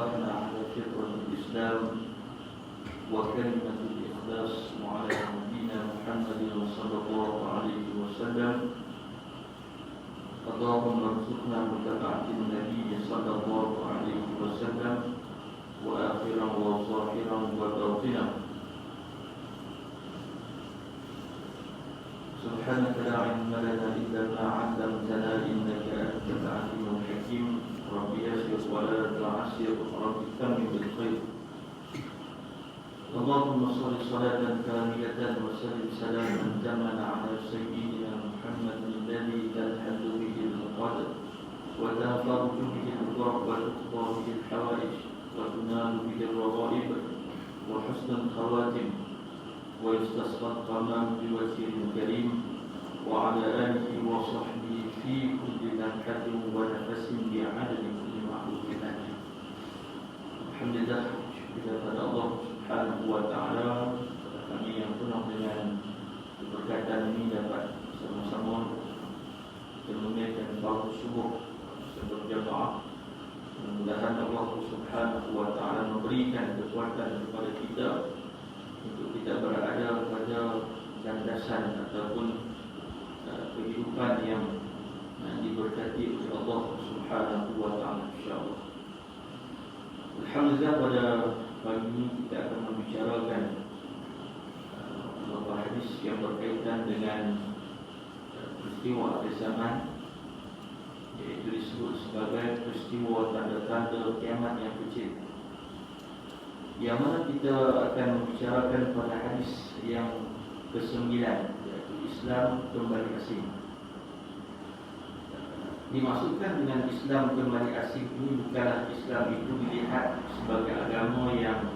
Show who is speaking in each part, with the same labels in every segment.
Speaker 1: أصبحنا على فطرة الإسلام وكلمة الإخلاص وعلى نبينا محمد صلى الله عليه وسلم. اللهم ارزقنا متابعة النبي صلى الله عليه وسلم وآخرا وظاهرا وباطنا. سبحانك لا علم لنا إلا ما علمتنا إنك أنت العليم الحكيم. رب يسر ولا تعسر رب تمم بالخير. اللهم صل صلاة كاملة وسلم سلاما تاما على سيدنا محمد الذي تنحل به العقد وتنفرج به الكرب وتقضى به الحوائج وتنال به الرغائب وحسن الخواتم ويستسقى الغمام بوجهه الكريم وعلى آله وصحبه في كل لمحة ونفس بعدد كل معروف له. الحمد لله kepada Allah Subhanahu wa taala, kami yang penuh dengan keberkatan ini dapat sama-sama menunaikan salat subuh berjamaah. Mudah-mudahan Allah Subhanahu wa taala memberikan kekuatan kepada kita untuk kita berada pada landasan ataupun kehidupan yang diberkati oleh Allah Subhanahu wa taala, insyaallah. Alhamdulillah, pada pagi ini kita akan membicarakan beberapa hadis yang berkaitan dengan peristiwa akhir zaman, iaitu disebut sebagai peristiwa tanda-tanda kiamat yang kecil. Yang mana kita akan membicarakan pada hadis yang ke-9, iaitu Islam kembali asing. Dimaksudkan dengan Islam kembali asing ini bukanlah Islam itu dilihat sebagai agama yang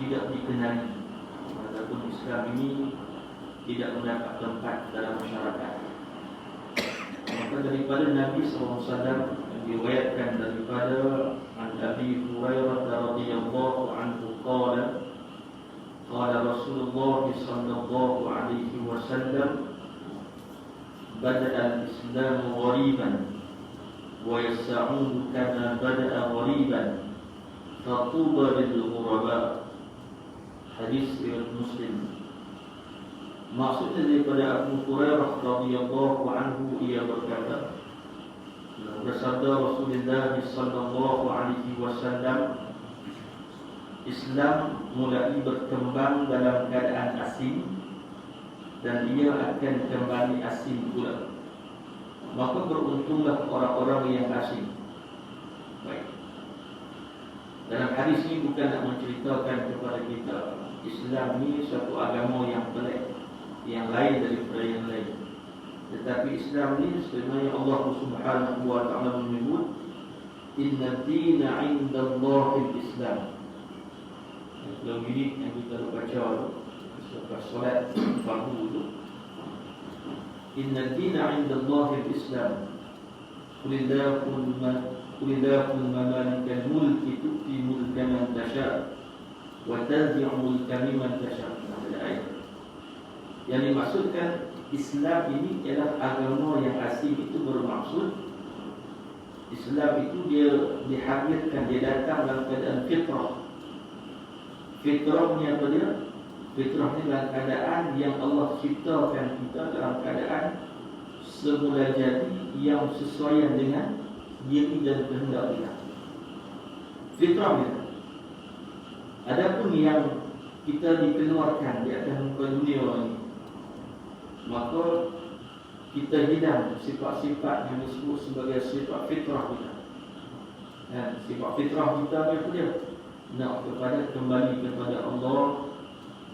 Speaker 1: tidak dikenali, ataupun Islam ini tidak mendapat tempat dalam masyarakat. Maka daripada Nabi SAW yang diriwayatkan daripada Abi Hurairah radhiyallahu anhu qala Rasulullah sallallahu alaihi wasallam بدأ الإسلام غريبا ويسعود كما بدأ غريبا فطوبى للغرباء. Hadis riwayat Muslim. Maksudnya daripada Abu Hurairah radhiyallahu anhu, ia berkata, bersabda Rasulullah sallallahu alaihi wasallam, Islam mulai berkembang dalam keadaan asing dan ia akan kembali asing pula. Maka beruntunglah orang-orang yang asing. Baik. Dalam hadis ini bukan nak menceritakan kepada kita Islam ni satu agama yang pelik, yang lain daripada yang lain. Tetapi Islam ni sebenarnya Allah Subhanahu wa taala menyebut inna dina 'indallahi al-Islam. Dalam ini yang kita baca selepas solat fardu itu, inna dina 'indallahi al-Islam. Qulillahumma malikal mulki tu'ti mulka man tasha' wa tanzi'u mulka mimman tasha'. Yang dimaksudkan Islam ini ialah agama yang asing. Itu bermaksud Islam itu dia dihadirkan, dia datang dalam keadaan fitrah. Fitrahnya apa dia? Fitrah ni dalam keadaan yang Allah ciptakan kita dalam keadaan semula jadi yang sesuai dengan diri dan kehendak kita. Fitrah ni. Adapun yang kita dikeluarkan di atas muka dunia ini, maka kita hilang sifat-sifat yang disebut sebagai sifat fitrah kita. Dan sifat fitrah kita apa dia? Nak kembali kepada Allah,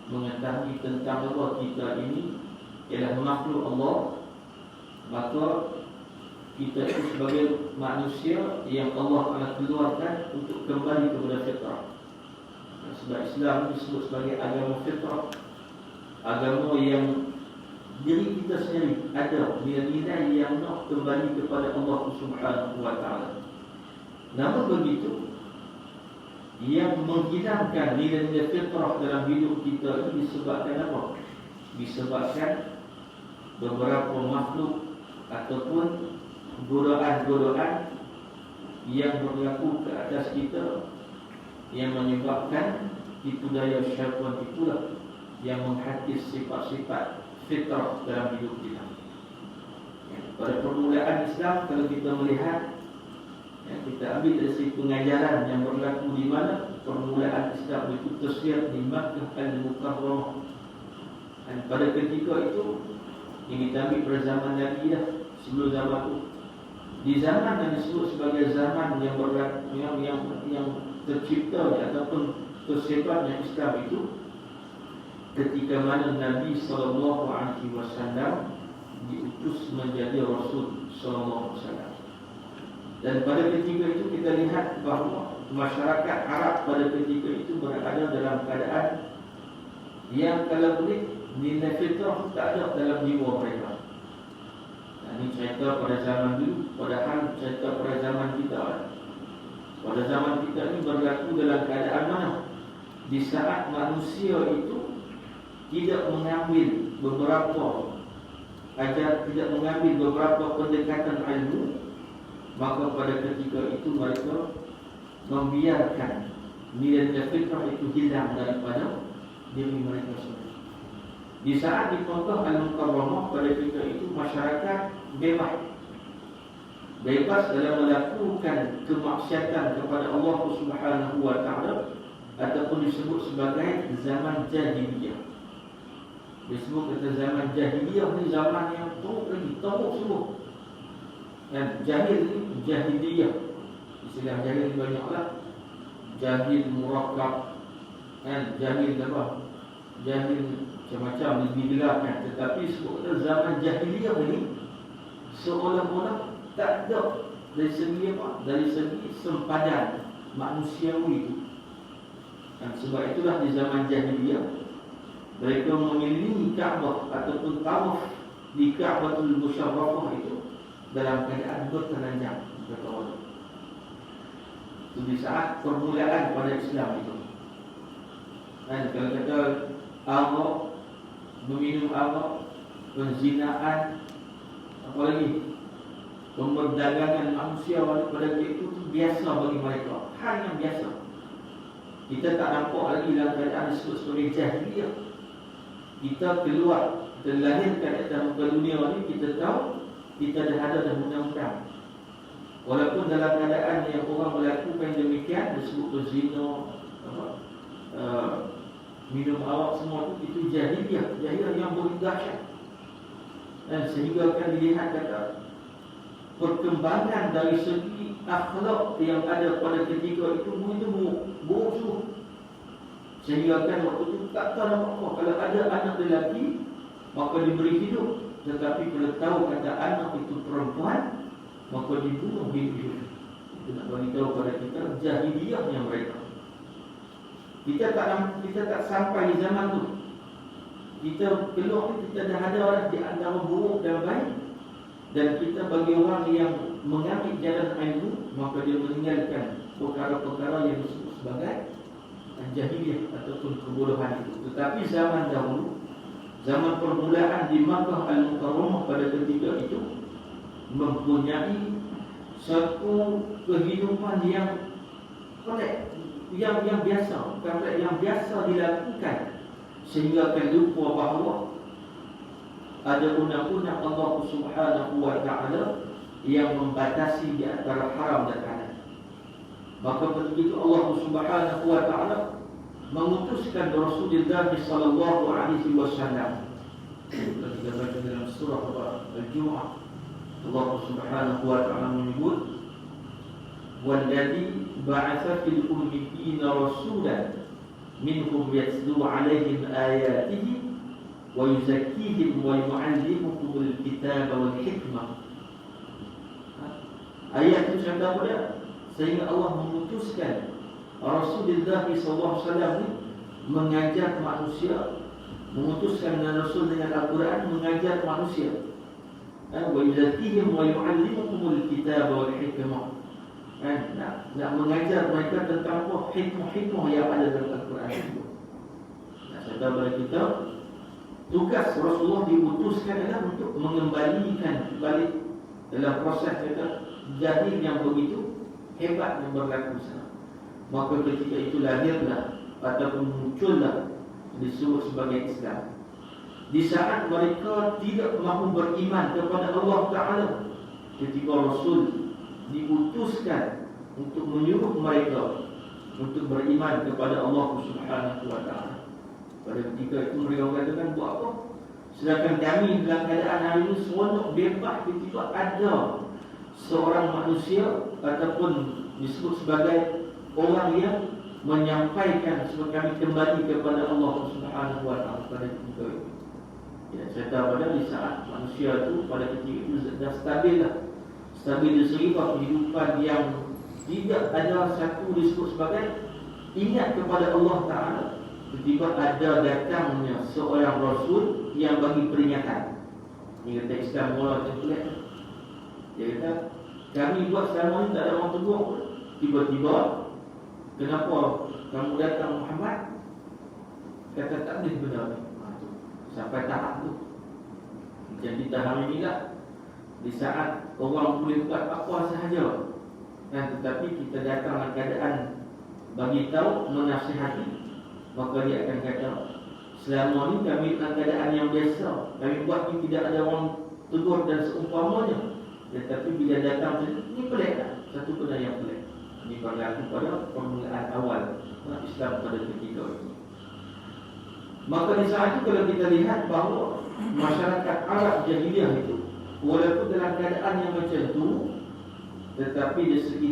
Speaker 1: mengetahui tentang Allah kita ini ialah makhluk Allah. Maka kita itu sebagai manusia yang Allah akan keluarkan untuk kembali kepada fitrah. Sebab Islam disebut sebagai agama fitrah, agama yang diri kita sendiri ada nilai-nilai yang nak kembali kepada Allah Subhanahu wa taala. Namun begitu, yang menghilangkan nilai-nilai fitrah dalam hidup kita ini disebabkan apa? Disebabkan beberapa makhluk ataupun godaan-godaan yang berlaku ke atas kita, yang menyebabkan tipu daya syaitan itulah yang menghakis sifat-sifat fitrah dalam hidup kita. Pada permulaan Islam, kalau kita melihat, kita ambil dari segi pengajaran yang berlaku di mana permulaan Islam itu tersirat di Makkah Al-Mukarramah. Dan pada ketika itu yang kita ambil pada zaman Nabi dah, sebelum zaman itu, di zaman yang disebut sebagai zaman yang berlaku, yang tercipta ataupun tersebarnya Islam itu, ketika mana Nabi SAW diutus menjadi Rasul SAW. Dan pada ketika itu kita lihat bahawa masyarakat Arab pada ketika itu berada dalam keadaan yang kalau boleh nilai fitrah tak ada dalam jiwa mereka. Ini cerita pada zaman dulu, padahal cerita pada zaman kita. Pada zaman kita ini berlaku dalam keadaan mana? Di saat manusia itu tidak mengambil tidak mengambil beberapa pendekatan ilmu, maka pada ketika itu mereka membiarkan nilai fitrah itu hilang daripada diri mereka sendiri. Di saat di Makkah Al-Mukarramah pada ketika itu masyarakat bebas dalam melakukan kemaksiatan kepada Allah Subhanahu wa taala, ataupun disebut sebagai zaman jahiliyah. Disebut kata zaman jahiliyah ni zaman yang teruk sungguh. Dan jahil ni jahiliyah, istilah jahil ni banyaklah. Jahil murakkab, kan, jahil apa? Jahil macam-macam digelarkan. Tetapi sebut zaman jahiliyah ni seolah-olah tak ada dari segi apa? Dari segi sempadan manusiawi itu. Dan sebab itulah di zaman jahiliyah mereka mengelilingi Kaabah ataupun tawaf di Ka'batul Musyarrafah itu dalam keadaan bertelanjang, kata Allah. Itu di saat permulaan pada Islam itu. Dan kalau kata arak, meminum arak, penzinaan, apa lagi, pemerdagangan manusia pada ketika itu biasa bagi mereka, hal yang biasa. Kita tak nampak lagi dalam keadaan disebut sebagai jahiliyah. Kita keluar, kita lahirkan dalam muka dunia ni, kita tahu kita dah ada undang-undang. Walaupun dalam keadaan yang orang melakukan demikian, disebut berzina, minum arak, semua itu jahiliyah yang begitu dahsyat. Dan sehingga akan dilihat kata perkembangan dari segi akhlak yang ada pada ketika itu begitu buruk sungguh. Sehingga kan waktu itu tak tahu apa-apa. Kalau ada anak lelaki, maka diberi hidup. Tetapi kalau tahu kata anak itu perempuan, maka dibunuh hidup. Itu nak beritahu pada kita jahiliyahnya mereka. Kita tak sampai di zaman itu. Kita keluar, kita dah ada orang di antara buruk dan baik. Dan kita bagi orang yang mengambil jalan ilmu, maka dia meninggalkan perkara-perkara yang disebut sebagai jahiliyah ataupun kebodohan itu. Tetapi zaman dahulu, zaman permulaan di Makkah Al-Mukarramah pada ketika itu mempunyai satu kehidupan yang pelik, yang biasa, yang biasa dilakukan, sehingga akan lupa bahawa ada undang-undang Allah Subhanahu wa taala yang membatasi di antara haram dan halal. Maka ketika itu Allah Subhanahu wa taala mengutuskan Rasulullah sallallahu alaihi wasallam. Kita baca dalam surah Al-Jumu'ah, Allah Subhanahu wa taala menyebut, "Walladzi ba'atha fil ummiyina rasulan minhum yatlu 'alaihim ayatihi wa yuzakkihim wa yu'allimuhumul kitaba wal hikmah." Ayat itu contoh pada sehingga Allah memutuskan Rasulullah SAW mengajar manusia, memutuskan Rasul dengan Al-Quran mengajar manusia. Wa yuzakkihim wa yu'allimuhumul kitaba wal hikmah. Nak mengajar mereka tentang apa? Hikmah-hikmah yang ada dalam Al-Quran itu. Saya tahu pada kita, tugas Rasulullah diutuskan adalah untuk mengembalikan balik dalam proses kita jahil yang begitu hebat yang berlaku sana. Maka ketika itu lahirlah ataupun muncullah disebut sebagai Islam. Di saat mereka tidak mahu beriman kepada Allah Ta'ala, ketika Rasul diutuskan untuk menyuruh mereka untuk beriman kepada Allah Subhanahu Wa Ta'ala. Pada ketika itu mereka katakan, buat apa? Sedangkan kami dalam keadaan hari ini seronok bebas, tiba-tiba ada seorang manusia ataupun disebut sebagai orang yang menyampaikan supaya kami kembali kepada Allah Subhanahu Wa Ta'ala pada ketika itu. Ya, saya tahu pada di saat manusia itu pada ketika itu dah stabil lah. Stabil dari segi kehidupan yang tidak ada satu disebut sebagai ingat kepada Allah Ta'ala. Tiba-tiba ada datangnya seorang Rasul yang bagi peringatan. Dia kata Islam mula template. Dia kata kami buat selama ni tak ada orang tegur. Tiba-tiba kenapa kamu datang Muhammad? Kata tak boleh benar ni. Sampai tahap tu. Jadi tahap inilah di saat orang boleh buat apa sahaja. Tetapi kita datang dalam keadaan bagi tahu, menasihati, maka dia akan kata selama ni kami dalam keadaan yang biasa, kami buat ni tidak ada orang tegur dan seumpamanya. Tetapi bila datang ini pelik tak? Satu benda yang pelik. Ini berlaku pada permulaan awal Islam pada ketika itu. Maka di saat itu kalau kita lihat bahawa masyarakat Arab Jahiliyah itu walaupun dalam keadaan yang macam itu, tetapi dari segi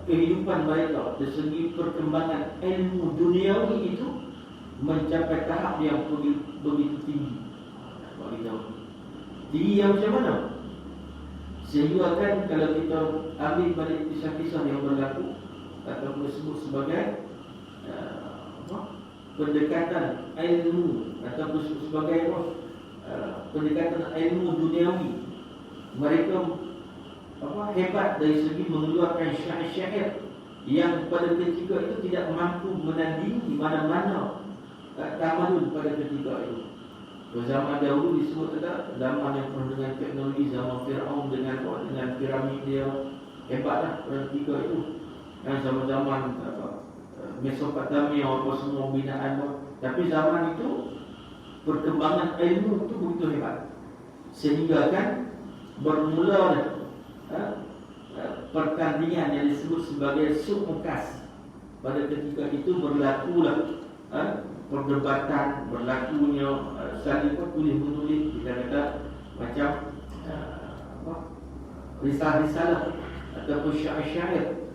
Speaker 1: kehidupan mereka, dari segi perkembangan ilmu duniawi itu mencapai tahap yang begitu tinggi. Tinggi yang macam mana? Sehingga kan kalau kita ambil balik kisah-kisah yang berlaku atau disebut sebagai pendekatan ilmu atau disebut sebagai pendekatan ilmu duniawi, mereka hebat dari segi mengeluarkan syair-syair yang pada ketika itu tidak mampu menandingi mana-mana tamadun pada ketika itu. Zaman dahulu disebut ada zaman yang penuh dengan teknologi, zaman Fir'aun dengan piramid dia hebatlah pada ketika itu. Dan zaman-zaman Mesopotamia apa semua binaan, tapi zaman itu perkembangan ilmu itu begitu hebat sehingga kan bermula pertandingan yang disebut sebagai Suq Mukas. Pada ketika itu berlakulah perdebatan, berlakunya saling tulis-menulis, kita kata macam risalah-risalah ataupun syair-syair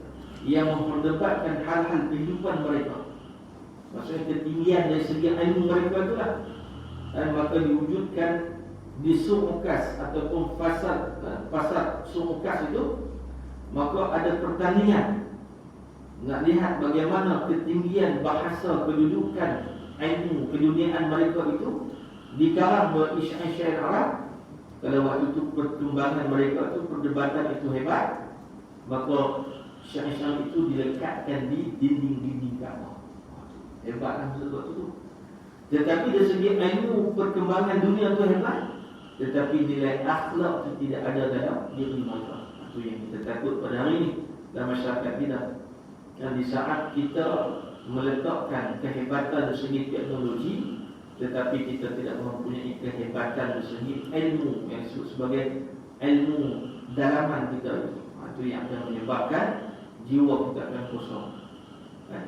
Speaker 1: yang memperdebatkan hal-hal kehidupan mereka. Maksudnya ketinggian dari segi ilmu mereka itulah. Dan maka diwujudkan di Suq Mukas ataupun pasar Suq Mukas itu, maka ada pertandingan nak lihat bagaimana ketinggian bahasa, kedudukan ilmu keduniaan mereka itu di kalangan syair Arab. Kalau waktu itu perkembangan mereka itu, perdebatan itu hebat, maka syair-syair itu dilekatkan di dinding-dinding Kaabah. Hebatlah sebab itu. Tetapi dari segi ilmu perkembangan dunia itu hebat, tetapi nilai akhlak itu tidak ada dalam diri mereka. Itu yang kita takut pada hari ini dalam masyarakat kita. Dan di saat kita meletakkan kehebatan dari segi teknologi, tetapi kita tidak mempunyai kehebatan dari segi ilmu yang disebut sebagai ilmu dalaman kita itu yang akan menyebabkan jiwa kita akan kosong.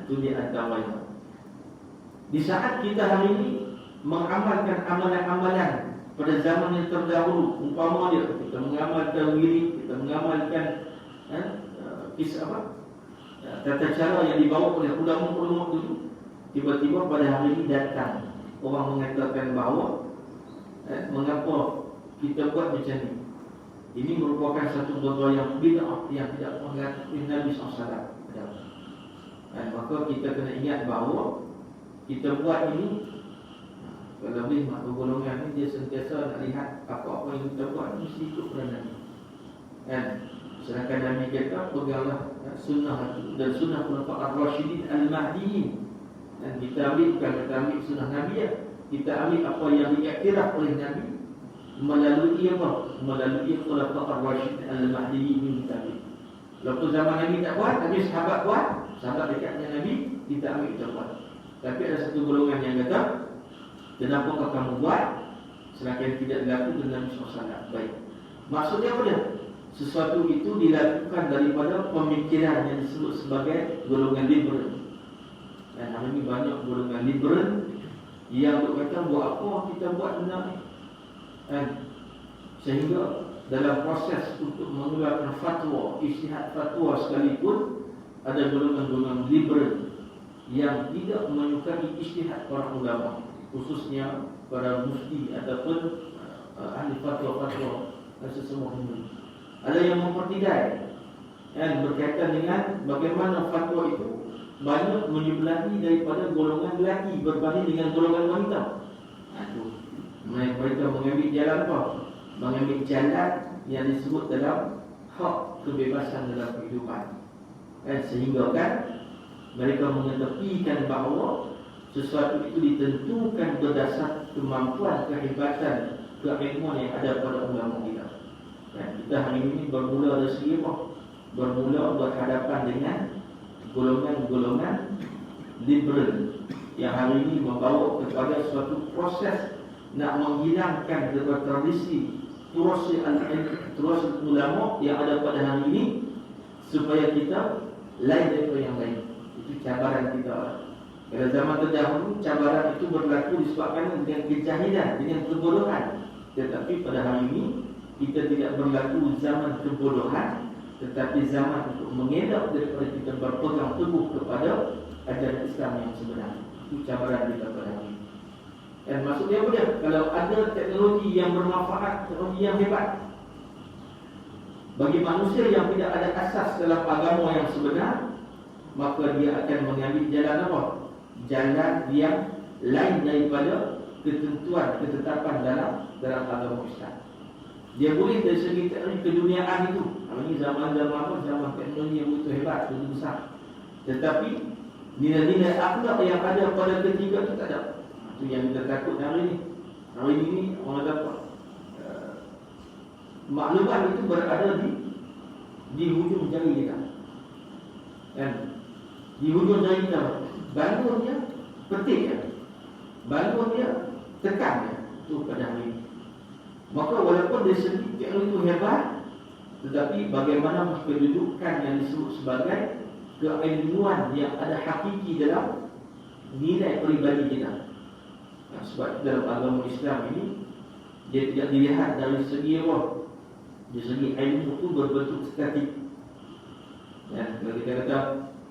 Speaker 1: Itu di antaranya. Di saat kita hari ini mengamalkan amalan-amalan pada zaman yang terdahulu, umpamanya kita mengamalkan wirid, kita mengamalkan kisah tata cara yang dibawa oleh ulama-ulama dulu, tiba-tiba pada hari ini datang orang mengatakan bahawa mengapa kita buat macam ni. Ini merupakan satu benda yang bid'ah yang tidak mengakui Nabi SAW. Maka kita kena ingat bahawa kita buat ini, kalau boleh makhluk golongan ni dia sentiasa nak lihat apa-apa yang kita buat mesti ikut pada Nabi. Sedangkan Nabi kata peganglah sunnah dan sunnah Khulafa' Ar-Rasyidin Al-Mahdiyyin. Dan kita ambil, bukan kita ambil sunnah Nabi ya, kita ambil apa yang diiktiraf oleh Nabi melalui apa? Melalui Khulafa' Ar-Rasyidin Al-Mahdiyyin ini tadi. Walaupun zaman Nabi tak buat, tapi sahabat buat, sahabat dekat dengan Nabi, kita ambil kita buat. Tapi ada satu golongan yang kata, kenapa kamu buat? Sedangkan tidak dilakukan dengan Nabi SAW. Baik. Maksudnya apa dia? Sesuatu itu dilakukan daripada pemikiran yang disebut sebagai golongan liberal. Dan hari ini banyak golongan liberal yang berkata buat apa kita buat benda ni. Dan sehingga dalam proses untuk mengeluarkan fatwa, ijtihad fatwa sekalipun, ada golongan-golongan liberal yang tidak menyukai ijtihad para ulama, khususnya para mufti ataupun ahli fatwa-fatwa dan sesemuanya. Ada yang mempertigai dan berkaitan dengan bagaimana fatwa itu banyak menyebelahi daripada golongan lelaki berbanding dengan golongan wanita. Mereka mengambil jalan apa? Mengambil jalan yang disebut dalam hak kebebasan dalam kehidupan. Dan sehingga kan mereka mengetepikan bahawa sesuatu itu ditentukan berdasar kemampuan, kehebatan, keilmuan yang ada pada ulama kita. Dan kita hari ini bermula dari segi apa? Bermula berhadapan dengan golongan-golongan liberal yang hari ini membawa kepada suatu proses nak menghilangkan daripada tradisi terus ulama yang ada pada hari ini supaya kita lain daripada yang lain. Itu cabaran kita. Pada zaman terdahulu cabaran itu berlaku disebabkan dengan kejahilan, dengan kebodohan. Tetapi pada hari ini kita tidak berlaku zaman kebodohan, tetapi zaman untuk mengelak daripada kita berpegang teguh kepada ajaran Islam yang sebenar. Itu cabaran kita pada hari ini. Dan maksudnya apa dia? Kalau ada teknologi yang bermanfaat, teknologi yang hebat bagi manusia yang tidak ada asas dalam agama yang sebenar, maka dia akan mengambil jalan apa? Jalan yang lain daripada ketentuan, ketetapan dalam agama Islam. Dia boleh dari segi teknologi keduniaan itu. Ini zaman-zaman apa? Zaman teknologi yang begitu hebat, begitu besar. Tetapi nilai-nilai akhlak yang ada pada ketiga itu tak ada. Itu yang kita takut hari ini. Hari ini orang kata apa? Maklumat itu berada di hujung jari kita. Dan di hujung jari kita, balun dia petik dia, balun dia tekan dia. Itu pada hari ini. Maka walaupun dari segi teknologi itu hebat, tetapi bagaimana kedudukan yang disebut sebagai keilmuan yang ada hakiki dalam nilai peribadi kita. Sebab dalam agama Islam ini dia tidak dilihat dari segi apa? Dari segi ilmu itu berbentuk statik. Ya, kalau kita kata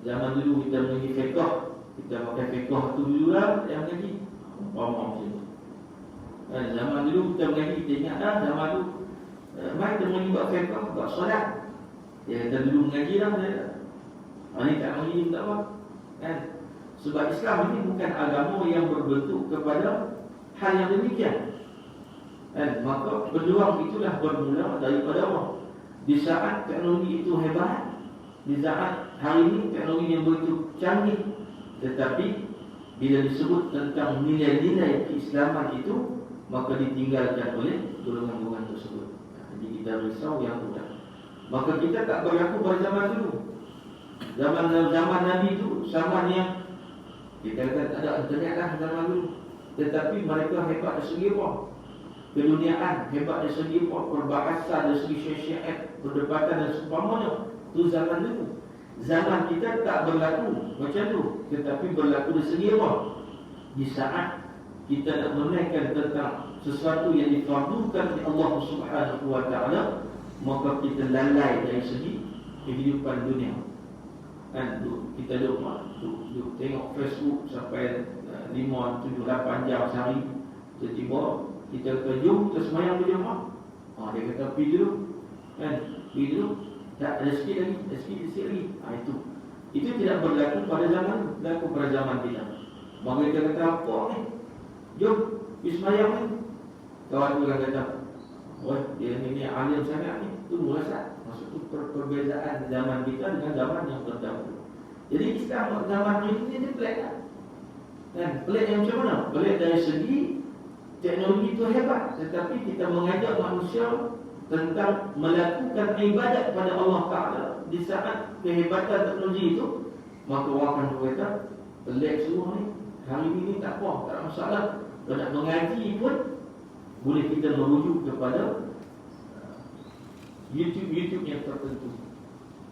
Speaker 1: zaman dulu kita mengaji fiqh, kita pakai fiqh tu dulu lah yang mengaji. Macam tu. Zaman dulu kita mengaji, kita ingat dah zaman tu mai kita mengaji buat fiqh, buat solat. Ya, kita dulu mengaji lah. Ini tak mengaji tak apa. Kan? Sebab Islam ini bukan agama yang berbentuk kepada hal yang demikian. Dan maka peluang itulah bermula daripada apa? Di saat teknologi itu hebat, di saat hari ini teknologi yang begitu canggih, tetapi bila disebut tentang nilai-nilai keislaman itu, maka ditinggalkan oleh golongan-golongan tersebut. Jadi kita risau yang mudah. Maka kita tak berlaku pada zaman dulu. Zaman Nabi itu zaman yang kita kata tak ada internet lah zaman dulu. Tetapi mereka hebat dari segi apa? Keduniaan, hebat dari segi apa? Berbahasa, dari segi syiar, perdebatan dan seumpamanya. Itu zaman dulu. Zaman kita tak berlaku macam tu, tetapi berlaku dari segi apa? Di saat kita nak menaikkan tentang sesuatu yang difardukan oleh Allah Subhanahu wa taala, maka kita lalai dari segi kehidupan dunia. Kan kita duduk tengok Facebook sampai 5, 7, 8 jam sehari. Tiba-tiba kita kata jom kita semayang berjemaah. Dia kata pergi dulu. Kan pergi dulu. Tak ada sikit lagi. Itu tidak berlaku pada zaman, berlaku pada zaman kita. Maka kita kata apa ni? Jom pergi semayang ni. Kawan tu kata, wah dia ni alim sangat ni. Itu merasa maksud tu perbezaan zaman kita dengan zaman yang terdahulu. Jadi Islam zaman ini dia pelik kan? Dan pelik yang macam mana? Pelik dari segi teknologi itu hebat, tetapi kita mengajak manusia tentang melakukan ibadat pada Allah Ta'ala di saat kehebatan teknologi itu, maka orang akan berkata, pelik semua ni, hari ini tak apa, tak ada masalah. Kalau nak mengaji pun boleh kita merujuk kepada YouTube yang tertentu,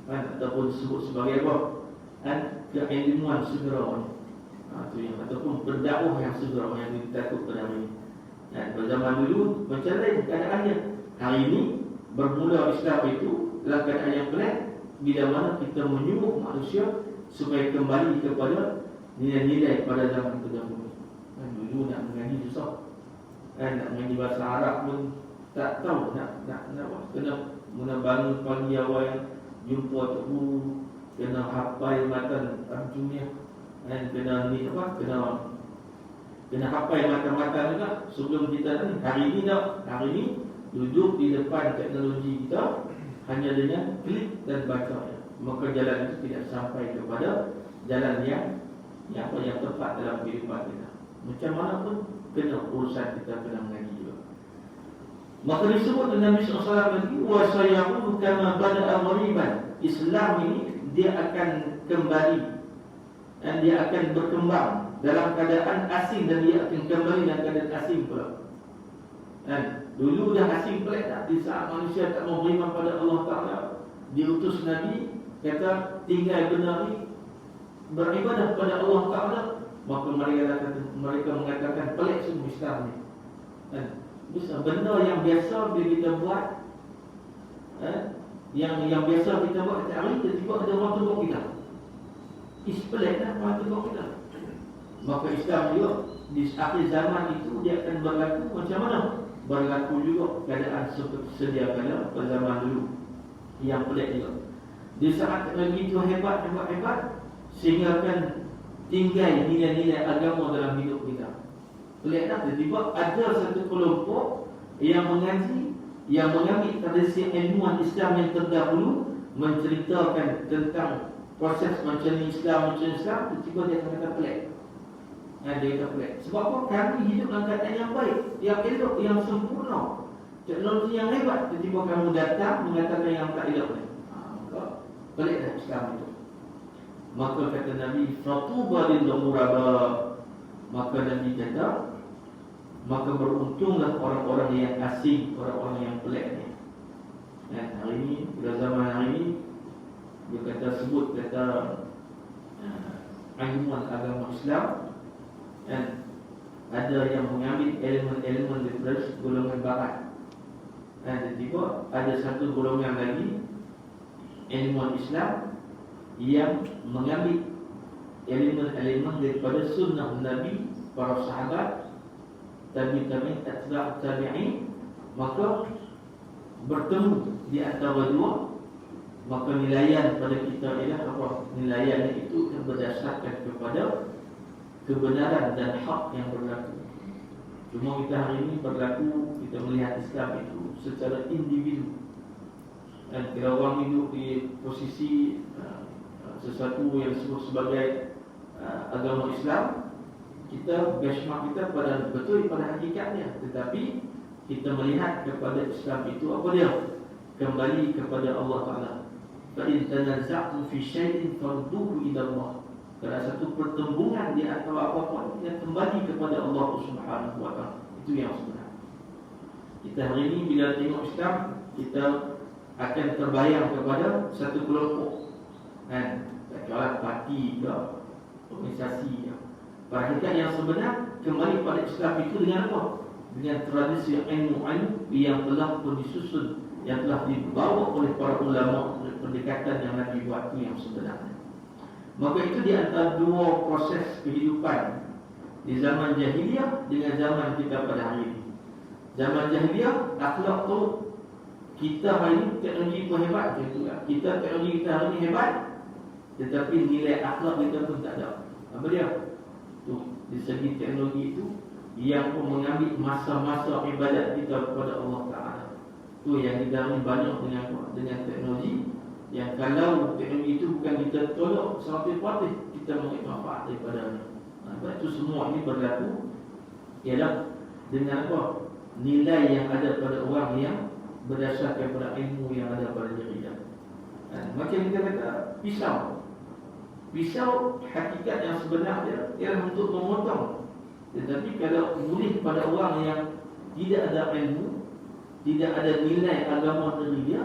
Speaker 1: ataupun disebut sebagai apa, keilmuan segera, itu yang ataupun pendakwah yang segera yang ditakut pada hari ini. Pada zaman dulu macam lain keadaannya. Hari ini bermula Islam itu dalam keadaan yang pelik, bila mana kita menyuruh manusia supaya kembali kepada nilai-nilai pada zaman terdahulu. Dulu nak mengaji susah, nak mengaji bahasa Arab pun tak tahu nak kena bangun pagi awal, jumpa tok guru, kena hafal matan arjunya, kena ni apa, kena hafal matan-matan juga sebelum kita ni. Hari ini duduk di depan teknologi kita hanya dengan klik dan baca, maka jalan itu tidak sampai kepada jalan yang tepat dalam kehidupan kita. Macam mana pun kena urusan kita kena mengaji juga. Maka disebut Nabi SAW lagi, wa sayaqulu kama bada'a ghariban. Islam ini dia akan kembali dan dia akan berkembang dalam keadaan asing, dan dia akan kembali dalam keadaan asing pula. Dulu dah asing pelik tak? Di saat manusia tak mau beriman pada Allah Ta'ala, diutus Nabi kata tinggal benar ni beribadah pada Allah Ta'ala, maka mereka mengatakan pelik semua Islam ni. Bisa benda yang biasa bila kita buat, yang biasa kita buat setiap hari, tiba-tiba ada orang tegur kita. Pelik lah orang tegur kita. Maka Islam juga di akhir zaman itu dia akan berlaku macam mana? Berlaku juga keadaan seperti sedia kala pada zaman dulu yang pelik juga. Di saat teknologi itu hebat, sehingga akan tinggal nilai-nilai agama dalam hidup kita. Pelik tak? Tiba-tiba ada satu kelompok yang mengaji, yang mengambil tradisi ilmuwan Islam yang terdahulu, menceritakan tentang proses macam Islam, tiba-tiba dia akan kata pelik. Dia kata pelik. Sebab apa? Kami hidup dalam keadaan yang baik, yang elok, yang sempurna, teknologi yang hebat, tiba-tiba kamu datang mengatakan yang tak elok ni. Pelik dah Islam itu. Maka kata Nabi, fatuba lil ghuraba. Maka Nabi kata, maka beruntunglah orang-orang yang asing, orang-orang yang pelik ni. Hari ini, pada zaman hari ini, dia kata ilmuwan agama Islam, ada yang mengambil elemen-elemen daripada golongan barat, dan tiba ada satu golongan lagi ilmuwan Islam yang mengambil elemen-elemen daripada sunnah Nabi, para sahabat, tabi'in, tabi'in, maka bertemu di antara dua. Maka nilaian pada kita ialah apa? Nilaian itu yang berdasarkan kepada kebenaran dan hak yang berlaku. Cuma kita hari ini berlaku, kita melihat Islam itu secara individu. Dan kalau orang hidup di posisi sesuatu yang disebut sebagai agama Islam, kita benchmark kita pada betul pada hakikatnya, tetapi kita melihat kepada Islam itu apa dia? Kembali kepada Allah Ta'ala. Fa in tanaza'tum fi syai'in farduhu ila Allah. Kalau satu pertembungan di antara apa-apa, kita kembali kepada Allah Subhanahu wa Ta'ala. Itu yang sebenar. Kita hari ini bila tengok Islam, kita akan terbayang kepada satu kelompok, kecuali parti ke, organisasi ke. Perhatikan yang sebenar, kembali pada Islam itu dengan apa? Dengan tradisi ilmu yang telah pun disusun, yang telah dibawa oleh para ulama, oleh pendekatan yang Nabi buat itu yang sebenarnya. Maka itu di antara dua proses kehidupan di zaman jahiliyah dengan zaman kita pada hari ini. Zaman jahiliyah, akhlak tu kita hari ini teknologi pun hebat, kita teknologi kita hari ini hebat, tetapi nilai akhlak kita pun tak ada. Apa dia? Tu di segi teknologi itu yang pun mengambil masa-masa ibadat kita kepada Allah Ta'ala. Tu yang kita hari ini banyak dengan teknologi, yang kalau teknologi itu bukan kita tolak 100%, kita mengambil manfaat daripadanya. Itu semua ini berlaku ialah dengan apa? Nilai yang ada pada orang yang berdasarkan pada ilmu yang ada pada diri dia. Macam kita kata pisau. Pisau hakikat yang sebenar dia ialah untuk memotong. Tetapi kalau boleh pada orang yang tidak ada ilmu, tidak ada nilai agama dari dia,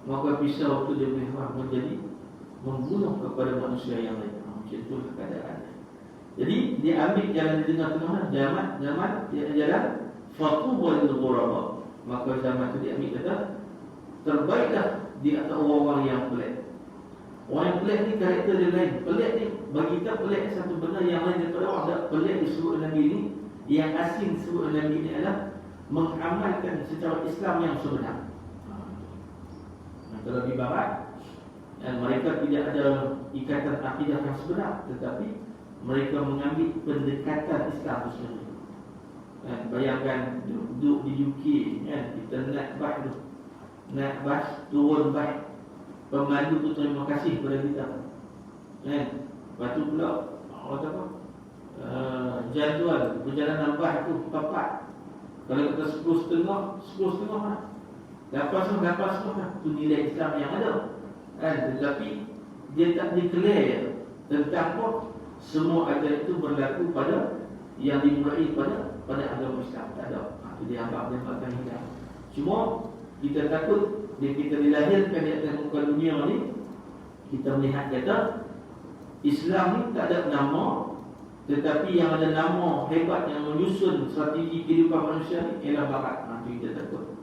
Speaker 1: maka pisau itu dia boleh menjadi membunuh kepada manusia yang lain. Macam itulah keadaannya. Jadi dia ambil jalan di tengah-tengah, zaman jalan fatubul ghuraba. Maka zaman itu dia ambil kata terbaiklah di antara orang-orang yang pelik. Orang yang pelik ni karakter dia lain. Pelik ni bagi kita pelik satu benda yang lain daripada orang. Tak pelik disebut Nabi ni, yang asing disebut Nabi ni adalah mengamalkan secara Islam yang sebenar. Kalau di barat, dan mereka tidak ada ikatan akidah yang sebenar, tetapi mereka mengambil pendekatan Islam itu sendiri. Bayangkan duduk di UK, kita naik bas, turun bas, pemandu tu terima kasih kepada kita. Lepas tu pula jadual perjalanan bas tu tepat. Kalau kita 10.30 lah. Lepas lah. Itu nilai Islam yang ada. Tetapi dia tak declare tentang apa semua ajaran itu berlaku pada yang dimulai pada agama Islam. Tak ada. Itu dia anggap hilang. Cuma kita takut bila kita dilahirkan di atas muka dunia ni, kita melihat kata Islam ni tak ada nama, tetapi yang ada nama hebat yang menyusun strategi kehidupan manusia ni ialah barat. Itu kita takut.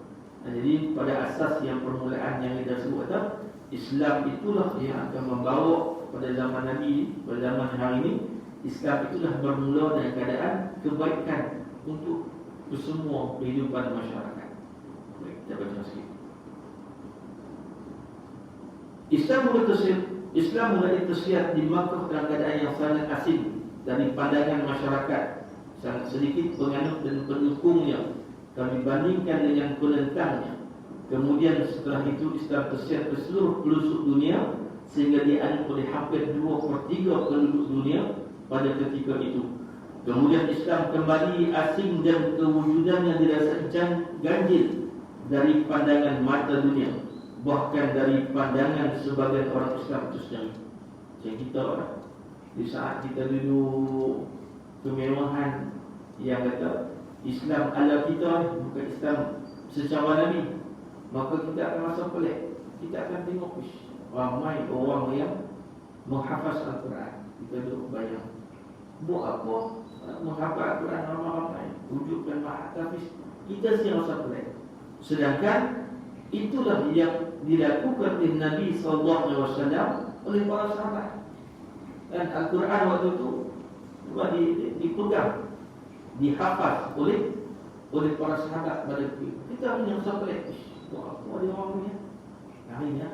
Speaker 1: Jadi pada asas yang permulaan yang kita sebut kata, Islam itulah yang akan membawa pada zaman Nabi, pada zaman hari ini, Islam itulah bermula dari keadaan kebaikan untuk semua kehidupan masyarakat. Baik, kita baca sikit. Islam mulai tersiar di Makkah dalam keadaan yang sangat asing dari pandangan masyarakat, sangat sedikit penganut dan pendukungnya kami bandingkan dengan penentangnya. Kemudian setelah itu Islam tersiar ke seluruh pelosok dunia sehingga dianut oleh hampir 2/3 penduduk dunia pada ketika itu. Kemudian Islam kembali asing dan kewujudannya dirasa ganjil dari pandangan mata dunia, bahkan dari pandangan sebagian orang Islam itu sendiri. Macam kita orang, di saat kita duduk kemewahan yang kata Islam ala kita, bukan Islam secara Nabi, maka kita akan rasa pelik. Kita akan tengok ramai orang yang menghafaz Al-Quran. Kita duduk bayang, buat apa menghafaz Al-Quran ramai-ramai, wujudkan ma'atafis. Kita siapa rasa pelik. Sedangkan itulah yang dilakukan oleh Nabi SAW oleh para sahabat. Dan Al-Quran waktu itu dipegang, dihafaz oleh para sahabat pada kita punya sampai apa dia orang ni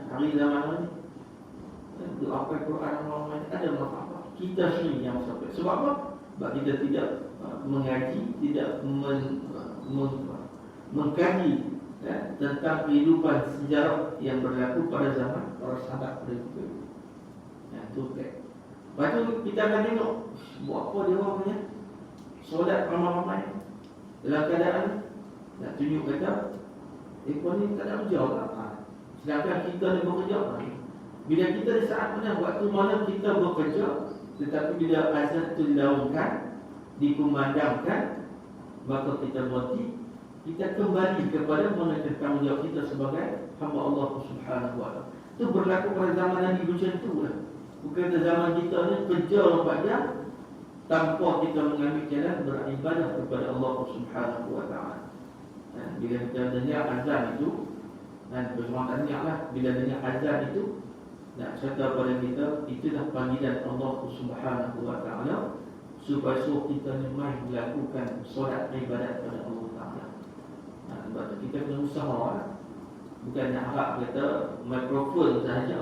Speaker 1: hari zaman ni doa Al-Quran orang ada apa kita sendiri yang sampai. Sebab apa? Sebab kita tidak mengaji, tidak mengkaji tentang kehidupan sejarah yang berlaku pada zaman para sahabat pada itu. Itu lepas tu kita akan tengok buat apa dia orang punya solat ramai-ramai dalam keadaan nak tunjuk kata mereka ni tak ada kerja lah. Sedangkan kita ni bekerja. Bila kita di saat mana, waktu mana kita bekerja, tetapi bila azan itu dilaungkan, dikumandangkan, maka kita berhenti, kita kembali kepada mengenai tanggungjawab kita sebagai hamba Allah Subhanahu wa taala. Itu berlaku pada zaman Nabi macam tu lah. Bukan zaman kita ni kerja 24 jam tanpa kita mengambil jalan beribadah kepada Allah Subhanahu wa taala. Bila kita dengar azan itu, dan bersemangat dengarlah, bila dengar azan itu, nak cerita pada kita, itulah panggilan Allah Subhanahu wa taala supaya kita ni mai melakukan solat ibadat kepada Allah Taala. Sebab tu kita kena usaha lah. Bukan nak harap kata mikrofon sahaja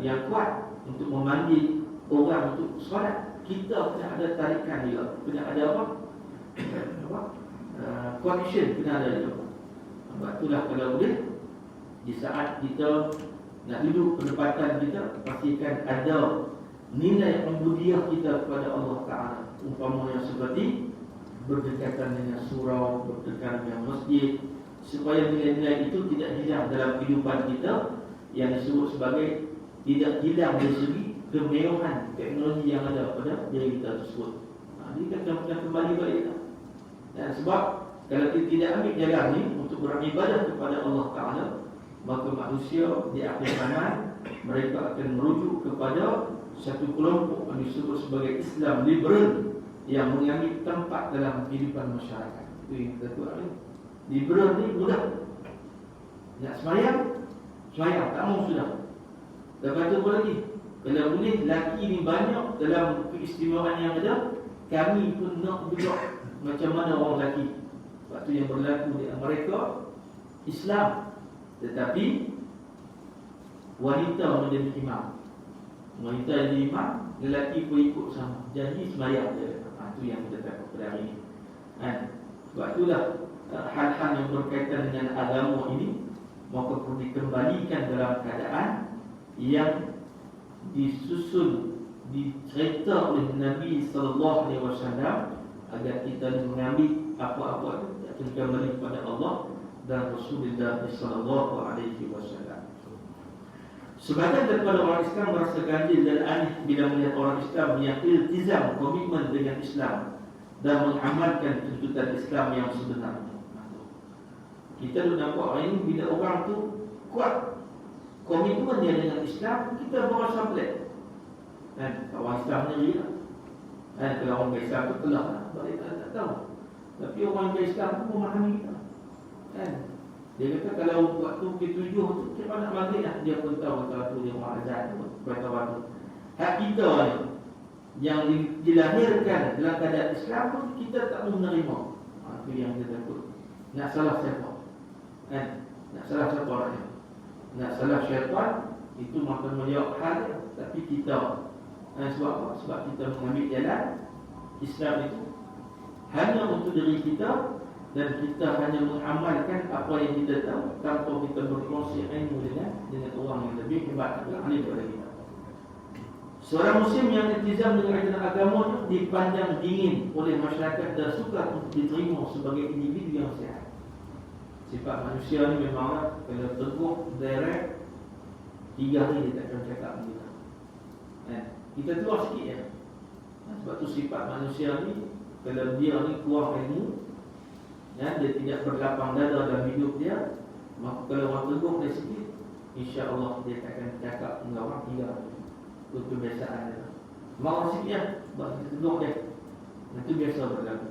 Speaker 1: yang kuat untuk memanggil orang untuk solat. Kita kena ada tarikan dia, kena ada apa? Connection kena ada dia. Sebab itulah kalau boleh di saat kita nak duduk penempatan kita, pastikan ada nilai ubudiyyah kita kepada Allah Ta'ala. Umpamanya seperti berdekatan dengan surau, berdekatan dengan masjid, supaya nilai-nilai itu tidak hilang dalam kehidupan kita. yang disebut sebagai tidak hilang dari segi kemewahan teknologi yang ada pada diri kita tersebut. Jadi kita kembali balik kita. Dan sebab kalau kita tidak ambil jalan ni untuk beribadah kepada Allah Ta'ala, maka manusia di akhir zaman mereka akan merujuk kepada satu kelompok yang disebut sebagai Islam liberal yang mengambil tempat dalam kehidupan masyarakat. Itu yang kita tuan ni. Liberal ni mudah. Nak semayang, tak mau sudah. Lepas tu apa lagi? Kalau boleh, lelaki ni banyak dalam keistimewaan yang ada, kami pun nak juga macam mana orang lelaki. Sebab tu yang berlaku di Amerika, Islam, tetapi wanita menjadi imam. Wanita jadi imam, lelaki pun ikut sama. Jadi semayang dia. Itu yang kita takut pada hari ini. Sebab itulah hal-hal yang berkaitan dengan agama ini maka perlu dikembalikan dalam keadaan yang disusun, dicerita oleh Nabi SAW agar kita mengambil apa-apa itu akan kembali kepada Allah dan Rasulullah SAW. Sebagian daripada orang Islam merasa ganjil dan aneh bila melihat orang Islam yang iltizam, komitmen dengan Islam dan mengamalkan tuntutan Islam yang sebenarnya. Kita dah nampak orang ini bila orang tu kuat komitmen dia dengan Islam, kita berasa pelik. Orang Islam sendiri lah. Kalau orang Islam tu telah lah, balik tak tahu. Tapi orang Islam tu memahami kita. Dia kata kalau waktu ke-7 tu kita nak balik lah. Dia pun tahu waktu dia orang azan tu, berapa waktu. Hak kita ni yang dilahirkan dalam keadaan Islam pun kita tak menerima. Itu yang kita takut. Nak salah siapa? Nak salah siapa orangnya? Nak salah syaitan, itu makan menjawab hal dia. Tapi kita sebab apa? Sebab kita mengambil jalan Islam itu hanya untuk diri kita, dan kita hanya mengamalkan apa yang kita tahu tanpa kita berkongsi ilmu dengan orang yang lebih hebat atau ahli daripada kita. Seorang Muslim yang iltizam dengan ajaran agamanya dipandang dingin oleh masyarakat dan sukar untuk diterima sebagai individu yang sihat. Sifat manusia ni memanglah kalau tegur direct 3 hari dia tak akan cakap dengan kita. Kita keluar sikit ya. Sebab tu sifat manusia ni kalau dia ni keluar ilmu, dia tidak berlapang dada dalam hidup dia, maka kalau orang tegur dia sikit, insya-Allah dia akan cakap dengan orang 3 hari. Itu kebiasaan dia. Marah sikit ya, sebab kita tegur dia. Itu biasa berlaku.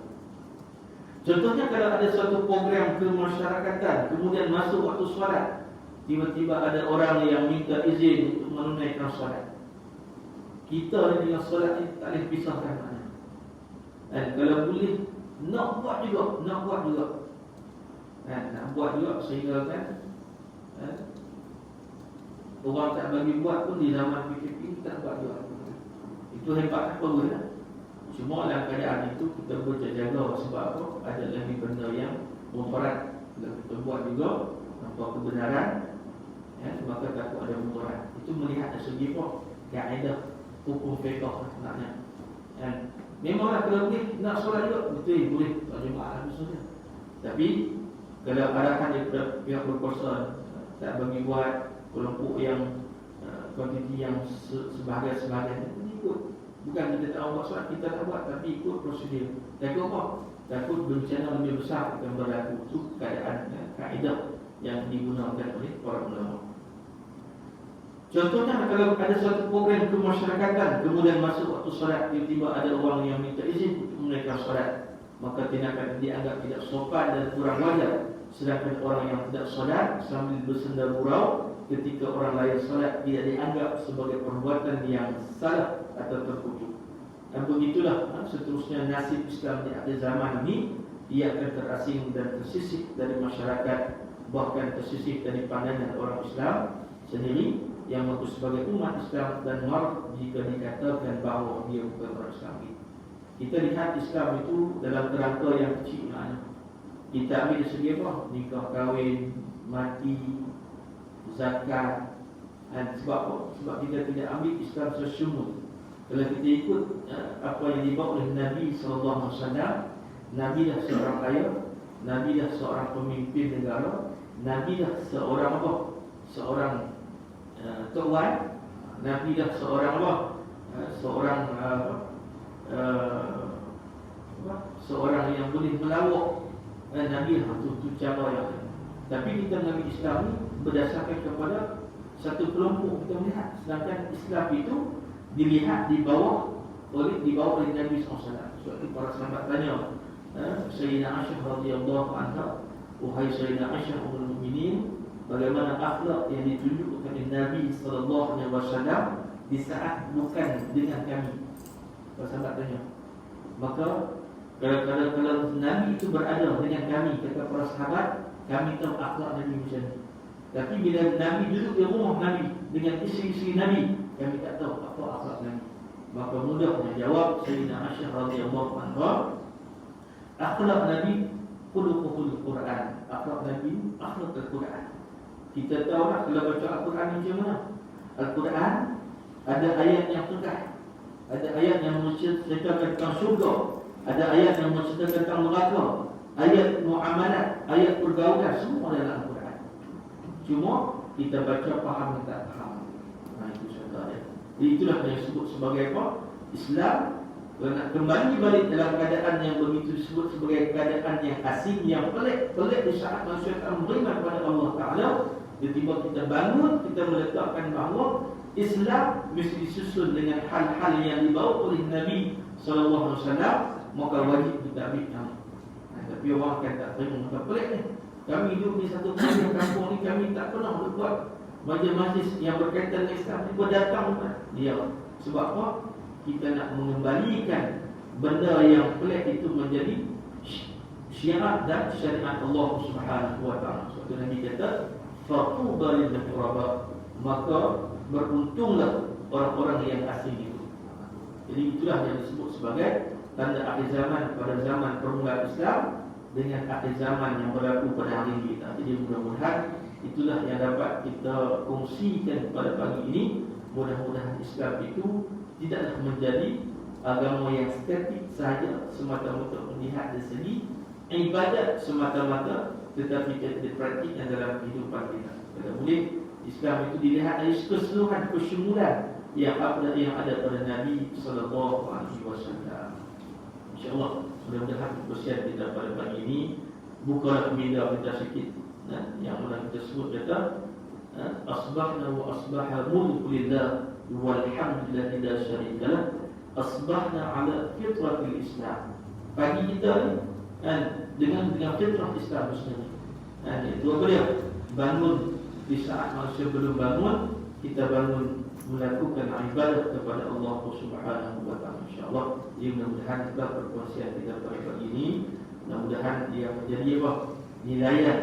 Speaker 1: Contohnya kalau ada suatu program kemasyarakatan, kemudian masuk waktu solat, tiba-tiba ada orang yang minta izin untuk menunaikan solat. Kita dengan solat ni tak boleh pisahkan mana. Dan kalau boleh nak buat juga, nak buat juga sehingga kan orang tak bagi buat pun di zaman PKP tak buat juga. Itu hebat apa pun lah. Cuma dalam keadaan itu kita berjaga-jaga sebab apa? Ada lagi benda yang mudarat. Kalau kita buat juga tanpa kebenaran, maka takut ada mudarat. Itu melihat dari segi apa? Kaedah hukum fiqh sebenarnya. Memanglah kalau boleh nak solat juga, betul boleh tak jemaah maksudnya. Tapi kalau arahan daripada pihak berkuasa tak bagi buat, kelompok yang kuantiti yang sebahagian ikut. Bukan kita tak buat solat, kita tak buat, tapi ikut prosedur. Takut apa? Takut bencana lebih besar akan berlaku. Itu keadaan kaedah yang digunakan oleh para ulama. Contohnya kalau ada suatu program kemasyarakatan, kemudian masuk waktu solat, tiba-tiba ada orang yang minta izin untuk menunaikan solat, maka tindakan dianggap tidak sopan dan kurang wajar. Sedangkan orang yang tidak solat sambil bersenda gurau ketika orang lain solat tidak dianggap sebagai perbuatan yang salah atau terpujuk. Dan begitulah seterusnya nasib Islam di akhir zaman ini. Ia akan terasing dan tersisih dari masyarakat, bahkan tersisih dari pandangan orang Islam sendiri yang mengaku sebagai umat Islam, dan marah jika dikatakan bahawa dia bukan orang Islam. Kita lihat Islam itu dalam kerangka yang kecil. Kita ambil dari segi apa? Nikah kahwin, mati, zakat. Sebab apa? Sebab kita tidak ambil Islam sesyumul. Kalau kita ikut apa yang dibawa oleh Nabi SAW, Nabi dah seorang ayah, Nabi dah seorang pemimpin negara, Nabi dah seorang apa? Seorang Tok Wan, Nabi dah seorang apa? Seorang seorang yang boleh melawak. Nabi tu cara yang. Tapi kita Nabi Islam ni berdasarkan kepada satu kelompok kita melihat, sedangkan Islam itu dilihat dibawa oleh Nabi SAW. Sebab itu para sahabat tanya Sayyidina Aisyah radhiyallahu anha, wahai Sayyidina Aisyah ummul mukminin, bagaimana akhlak yang ditunjukkan oleh Nabi sallallahu alaihi wasallam di saat bukan dengan kami? Para sahabat tanya. Maka kalau Nabi itu berada dengan kami, kata para sahabat, kami tahu akhlak Nabi macam ni. Tapi bila Nabi duduk di rumah Nabi dengan isteri-isteri Nabi, kami tak tahu apa akhlak Nabi. Maka mudahnya jawab Sayyidina Aisyah radhiyallahu anha, akhlak Nabi khuluqul Quran. Akhlak Nabi akhlak Al-Quran. Kita tahu lah kalau baca Al-Quran macam mana. Al-Quran ada ayat yang tegak, ada ayat yang menceritakan tentang syurga, ada ayat yang menceritakan tentang neraka, ayat muamalat, ayat pergaulan, semua dalam Al-Quran. Cuma kita baca faham dan tak faham. Itu sahaja. Itulah yang disebut sebagai apa? Islam. Kalau nak kembali balik dalam keadaan yang begitu disebut sebagai keadaan yang asing, yang pelik di saat manusia akan beriman kepada Allah Ta'ala, tiba-tiba kita bangun, kita meletakkan bahawa Islam mesti disusun dengan hal-hal yang dibawa oleh Nabi SAW, maka wajib kita ambil nama. Tapi orang akan tak terima, maka pelik ni. Kami hidup di satu kampung ni, kami tak pernah berbuat majlis yang berkaitan dengan Islam. Tiba datang dia. Sebab apa? Kita nak mengembalikan benda yang pelik itu menjadi syiar dan syariat Allah Subhanahu wa taala. Sebab Nabi kata, "Fatuba lil ghuraba." Maka beruntunglah orang-orang yang asing itu. Jadi itulah yang disebut sebagai tanda akhir zaman pada zaman permulaan Islam dengan akhir zaman yang berlaku pada hari ini. Jadi mudah-mudahan itulah yang dapat kita kongsikan pada pagi ini. Mudah-mudahan Islam itu tidaklah menjadi agama yang statik sahaja, semata-mata melihat dari segi ibadat semata-mata, tetapi kita dipraktikkan dalam kehidupan kita. Kalau boleh Islam itu dilihat dari keseluruhan kesyumulan yang ada pada Nabi sallallahu alaihi wasallam. Insya-Allah mudah-mudahan perkongsian kita pada pagi ini bukalah minda kita sikit, yang mana kita sebut kata asbahna wa asbaha mulku lillah walhamdulillah la syarika lah, asbahna ala fitratil Islam. Pagi kita dengan fitrah Islam sendiri. Itu apa dia? Bangun di saat manusia belum bangun, kita bangun melakukan ibadat kepada Allah Subhanahu wa taala. Insyaallah, mudah-mudahan kita perkongsian kita pada pagi ini, mudah-mudahan dia menjadi apa? Nilaian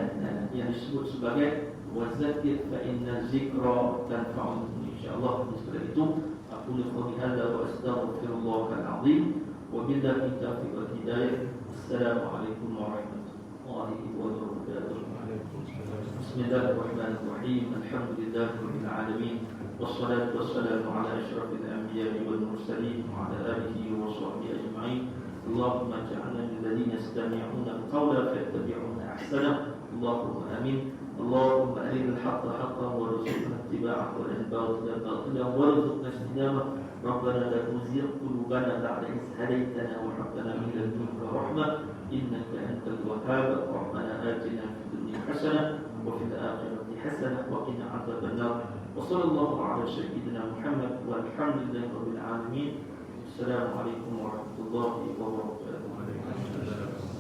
Speaker 1: yang disebut sebagai wazakir fa inna zikra tanfa'ul mu'minin. Insyaallah setelah itu aku qul hadza wa astaghfirullahal azim wa billahi taufiq wal hidayah. Assalamualaikum warahmatullahi wabarakatuh. Bismillahirrahmanirrahim. Alhamdulillahirabbil alamin. Wassalatu wassalamu ala asyrafil anbiya'i wal mursalin wa ala alihi wa sahbihi ajma'in. Allahumma ij'alna minal ladzina yastami'una al-qawla fayattabi'una ahsana. Allahumma amin. اللهم أرنا الحق حقا وارزقنا اتباعه وأرنا الباطل باطلا وارزقنا اجتنابه. ربنا لا تزغ قلوبنا بعد إذ هديتنا وهب لنا من لدنك رحمة إنك أنت الوهاب. ربنا آتنا في الدنيا حسنة وفي الآخرة حسنة وقنا عذاب النار. وصلى الله على سيدنا محمد والحمد لله رب العالمين. السلام عليكم ورحمة الله وبركاته.